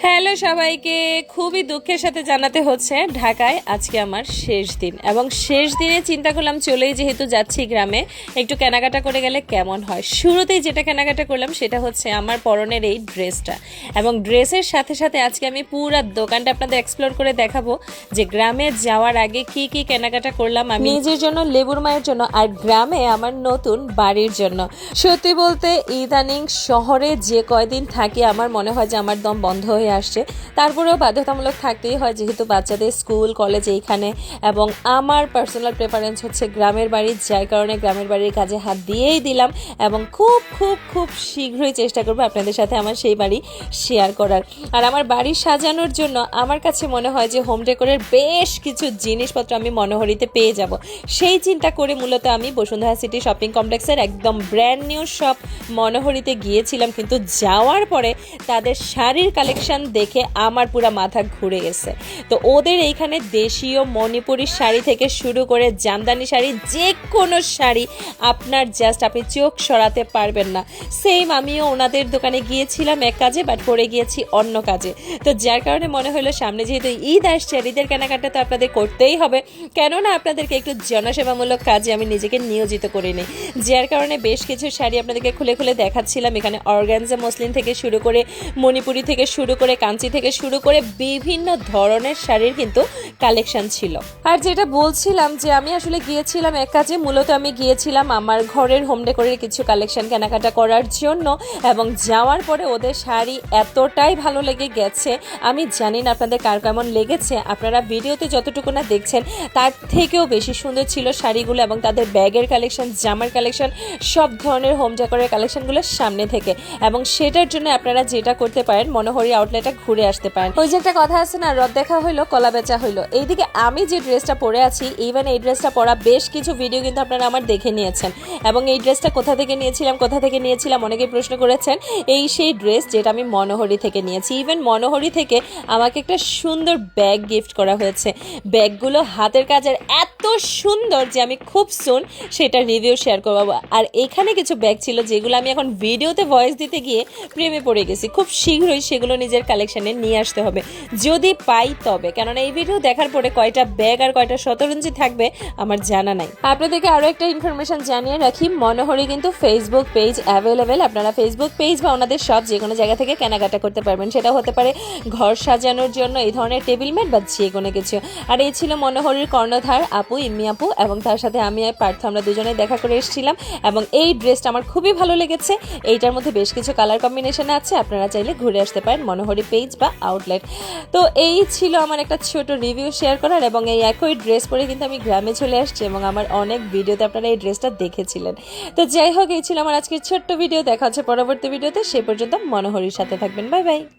Hello সবাইকে, খুবই দুঃখের সাথে জানাতে হচ্ছে ঢাকায় আজকে আমার শেষ দিন এবং শেষ দিনে চিন্তা করলাম চলেই যেহেতু যাচ্ছি গ্রামে একটু কেনাকাটা করে গেলে কেমন হয়। শুরুতেই যেটা কেনাকাটা করলাম সেটা হচ্ছে আমার পরনের এই ড্রেসটা এবং ড্রেসের সাথে সাথে আজকে আমি পুরো দোকানটা আপনাদের এক্সপ্লোর করে দেখাবো যে গ্রামে যাওয়ার আগে কি কি কেনাকাটা করলাম আমি নিজের জন্য, লেবুর মায়ের জন্য আর গ্রামে আমার নতুন বাড়ির জন্য। সত্যি বলতে ইদানিং শহরে যে কয়দিন থাকি আমার মনে হয় যে আমার দম বন্ধ হয়ে আসছে, তারপরেও বাধ্যতামূলক থাকতেই হয় যেহেতু বাচ্চাদের স্কুল কলেজ এইখানে এবং আমার পার্সোনাল প্রেফারেন্স হচ্ছে গ্রামের বাড়ি, যার কারণে গ্রামের বাড়ির কাজে হাত দিয়েই দিলাম এবং খুব খুব খুব শীঘ্রই চেষ্টা করবো আপনাদের সাথে আমার সেই বাড়ি শেয়ার করার। আর আমার বাড়ি সাজানোর জন্য আমার কাছে মনে হয় যে হোম ডেকোরের বেশ কিছু জিনিসপত্র আমি মনোহরিতে পেয়ে যাব, সেই চিন্তা করে মূলত আমি বসুন্ধরা সিটি শপিং কমপ্লেক্সের একদম ব্র্যান্ড নিউ শপ মনোহরিতে গিয়েছিলাম, কিন্তু যাওয়ার পরে তাদের শাড়ির কালেকশন দেখে আমার পুরো মাথা ঘুরে গেছে। তো ওদের এইখানে দেশীয় মণিপুরি শাড়ি থেকে শুরু করে জামদানি শাড়ি, যে কোনো শাড়ি আপনার জাস্ট আপনি চোখ সরাতে পারবেন না। সেম আমিও ওনাদের দোকানে গিয়েছিলাম এক কাজে, বাট পরে গিয়েছি অন্য কাজে। তো যার কারণে মনে হলো সামনে যেহেতু ঈদ আসছে, ঈদের কেনাকাটা তো আপনাদের করতেই হবে, কেননা আপনাদেরকে একটু জনসেবামূলক কাজে আমি নিজেকে নিয়োজিত করে নিই। যার কারণে বেশ কিছু শাড়ি আপনাদেরকে খুলে খুলে দেখাচ্ছিলাম। এখানে অর্গানজা মসলিন থেকে শুরু করে মণিপুরি থেকে শুরু করে কাঞ্চি থেকে শুরু করে বিভিন্ন ধরনের শাড়ির কিন্তু কালেকশন ছিল। আর যেটা বলছিলাম যে আমি আসলে গিয়েছিলাম এক কাজে, মূলত আমি গিয়েছিলাম আমার ঘরের হোম ডেকোরের কিছু কালেকশন কেনাকাটা করার জন্য এবং যাওয়ার পরে ওদের শাড়ি এতটাই ভালো লেগে গেছে, আমি জানি না আপনাদের কার কেমন লেগেছে। আপনারা ভিডিওতে যতটুকু না দেখছেন তার থেকেও বেশি সুন্দর ছিল শাড়িগুলো এবং তাদের ব্যাগের কালেকশন, জামার কালেকশন, সব ধরনের হোম ডেকোরের কালেকশনগুলো সামনে থেকে। এবং সেটার জন্য আপনারা যেটা করতে পারেন, মনোহরি আউটলেটে ঘুরে আসতে পারেন। ওই যে একটা কথা আছে না, রদ দেখা হইলো কলা বেচা হইলো। এইদিকে আমি যে ড্রেসটা পরে আছি, ইভেন এই ড্রেসটা পরা বেশ কিছু ভিডিও কিন্তু আপনারা আমার দেখে নিয়েছেন এবং এই ড্রেসটা কোথা থেকে নিয়েছিলাম অনেকেই প্রশ্ন করেছেন। এই সেই ড্রেস যেটা আমি মনোহরি থেকে নিয়েছি। ইভেন মনোহরি থেকে আমাকে একটা সুন্দর ব্যাগ গিফট করা হয়েছে। ব্যাগগুলো হাতের কাজের এত সুন্দর যে আমি খুব সুন সেটা রিভিউ শেয়ার করবো। আর এখানে কিছু ব্যাগ ছিল যেগুলো আমি এখন ভিডিওতে ভয়েস দিতে গিয়ে প্রেমে পড়ে গেছি। খুব শীঘ্রই সেগুলো নিজের কালেকশনে নিয়ে আসতে হবে যদি পাই তবে, কেননা এই ভিডিও দেখার পরে কয়টা ব্যাগ আর কয়টা শতরঞ্জি থাকবে আমার জানা নাই। আপনাদেরকে আরো একটা ইনফরমেশন জানিয়ে রাখি, মনোহরি কিন্তু ফেসবুক পেজ অ্যাভেলেবেল। আপনারা ফেসবুক পেজ বা ওনাদের সব যে কোনো জায়গা থেকে কেনাকাটা করতে পারবেন। সেটা হতে পারে ঘর সাজানোর জন্য এই ধরনের টেবিল ম্যাট বা যে কোনো কিছু। আর এই ছিল মনোহরির কর্ণধার আপু, ইম্মি আপু, এবং তার সাথে আমি আর পার্থ, আমরা দুজনেই দেখা করে এসেছিলাম এবং এই ড্রেসটা আমার খুবই ভালো লেগেছে। এইটার মধ্যে বেশ কিছু কালার কম্বিনেশন আছে, আপনারা চাইলে ঘুরে আসতে পারেন মনোহরি পেজ বা আউটলেট। তো এই ছিল আমার একটা ছোট রিভিউ শেয়ার করার এবং এই একই ড্রেস পরে কিন্তু আমি গ্রামে চলে আসছি এবং আমার অনেক ভিডিওতে আপনারা এই ড্রেসটা দেখেছিলেন। তো যাই হোক, এই ছিল আমার আজকের ছোট্ট ভিডিও। দেখা হচ্ছে পরবর্তী ভিডিওতে, সে পর্যন্ত মনোহরির সাথে থাকবেন। Bye bye.